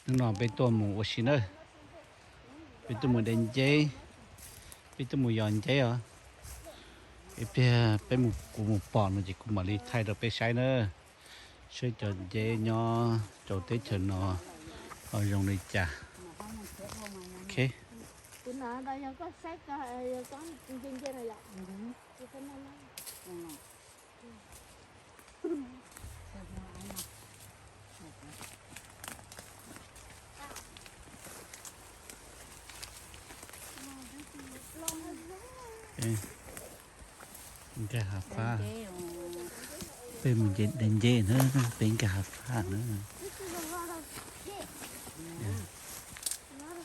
nó bên tôi mù ở xin ơi bên tôi mù đèn dây bên tôi mù giòn dây à bên mù của mù bòn nó chỉ cũng mà đi thay được bên sai nữa chơi trò dây nhỏ trò tết chờ nó ở trong này chả ok Tụi nó đây có sách có trên trên này ạ. cái hạt pha bên mình dệt đèn dây nữa bên cái hạt pha nữa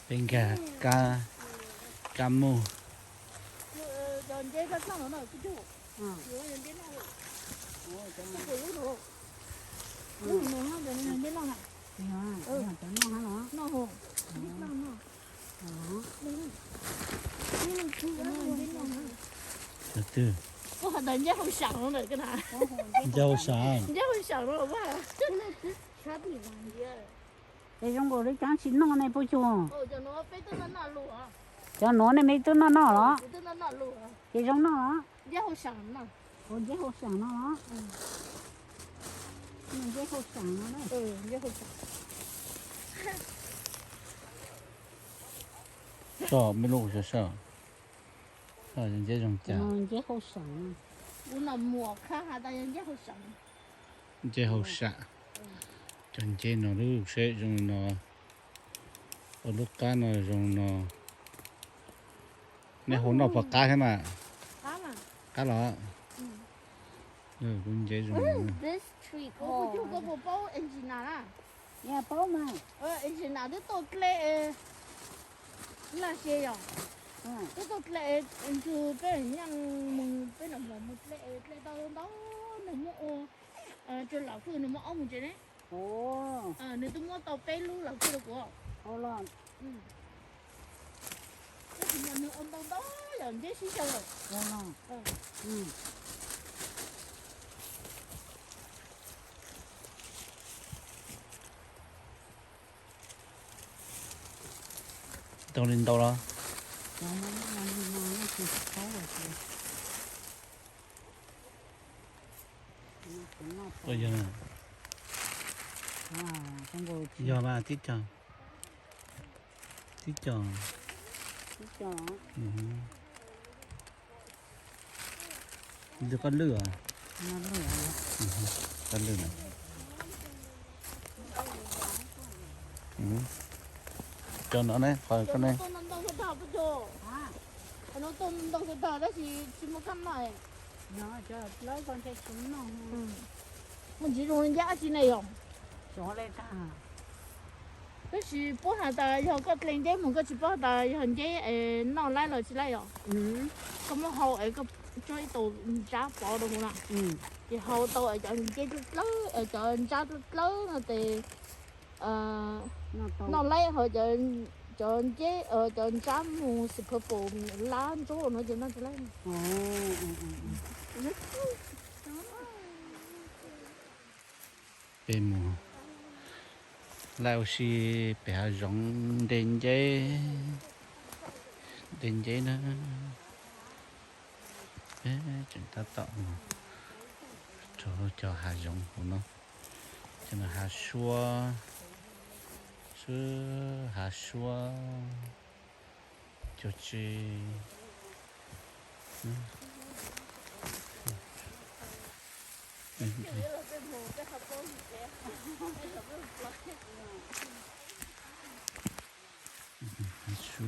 bên cái cá cá mù Đèn dây nó nó cái chỗ. Đèn dây nó. Nó đèn dây nó này. Nó hồ. từ từ Wow,人家好想的跟他，dâu sài 人家会想的哇，để trong cổ đấy chẳng xin nó này bố chú哦，叫侬背到那路啊， cho nó này mấy tôi nó đó 背到那路啊， cái trong nó đó 人家好想呢， ôi dễ hột sẵn nó đó mình dễ hột sẵn nó đấy 人家好想， cho mấy lô cho sao rồi人家用家 mình dễ hột sẵn 我那摸看下，但人家好想， 人家好傻人家nó lúc sẽ dùng nó ở lúc cá nó dùng nó này hôm nào bắt cá thế nào 他嘛， cá lọ cũng dễ dùng This tree 我就 called 个包engine啦， nhà bố mà engine的都来那些呀，都来就被人家蒙被人蒙来到那么就老夫那么澳门这呢， ồ 你都摸到北路老夫的过。 ồ là 这人家能到人家洗手了， ồ là đâu lên đâu đó nó chỉ khó rồi chị bây giờ nè trong cổ giờ ba tít cho cho được con lửa nó lửa con lửa này cho nó này khỏi con này 都能到个大不着，nó tôm đông cái tờ đó chỉ một cắm này, nó cho lấy con chạy chúng nó mình chỉ dùng giá chỉ này không, cho lên ta cái chỉ bố hà ta rồi có lên giấy một cái chỉ bố ta hình giấy nó lại rồi chỉ lại rồi, có một hậu ấy có cho tàu giá bỏ được không nào, thì hậu tàu ở chỗ giấy rất lớn ở chỗ giá rất lớn thì nó lấy hồi chỗ giấy ở chỗ giá một super bộ lan chỗ nó chỉ nó chỉ lấy bên mùa lao xì bẻ rong đèn giấy nữa chúng ta tạo cho hà rong của nó cho nó hà xua cho chi xua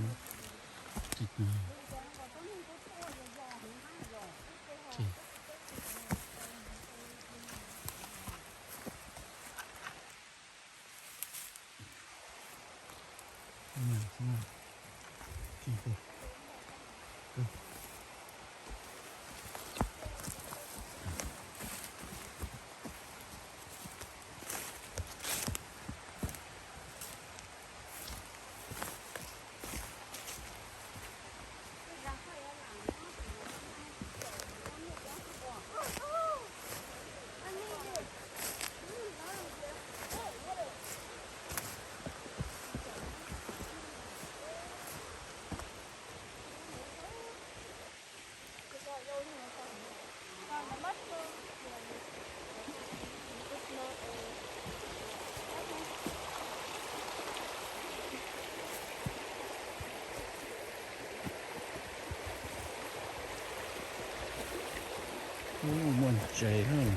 muôn chế hơn.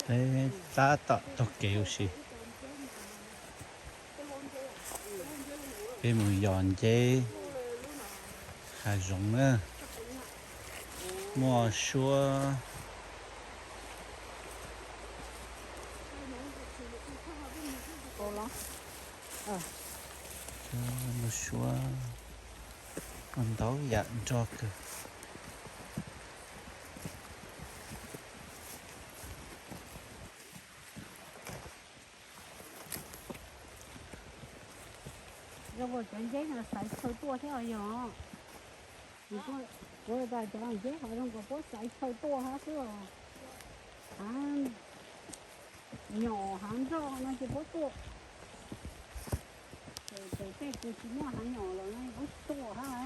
Thế ta tạo cho kiểu gì cái mùi giòn chế hà rộng á mua xua mua xua ăn táo dặn cho cơ rồi bộ chuyện giấy là xài sâu tua thế rồi nhở thì có ta cho anh giấy họ không có xài sâu tua hết chứ nhỏ hắn cho nó chỉ có tua cái chỉ mua hắn nhỏ rồi nó có tua hả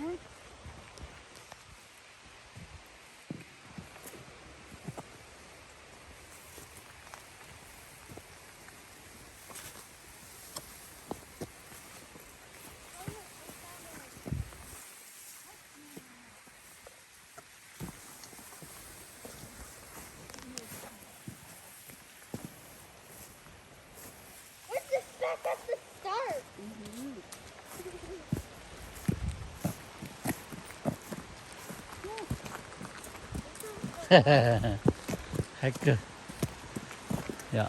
We're just back at the start. hacker dạ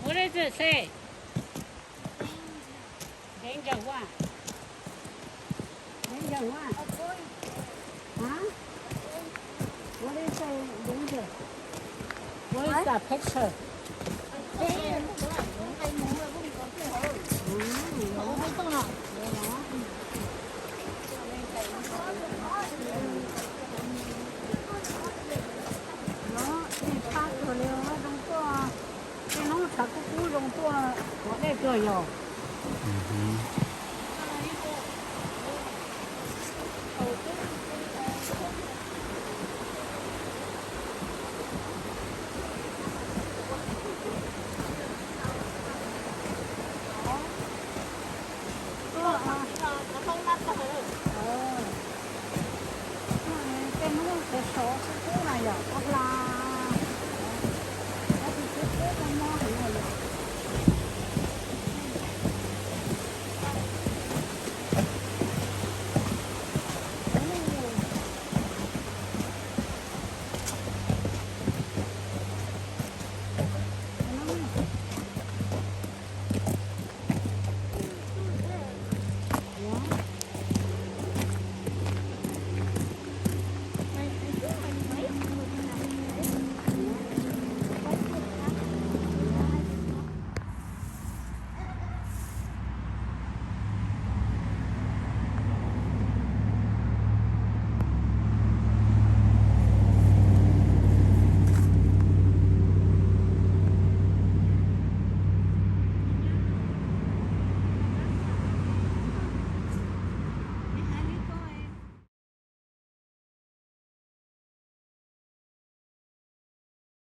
What does it say? Danger what? Danger what? Huh? What is the danger? What is the picture? Nó thì phát rồi nó không có cái nó thật có cú rồng tua có đây cười rồi.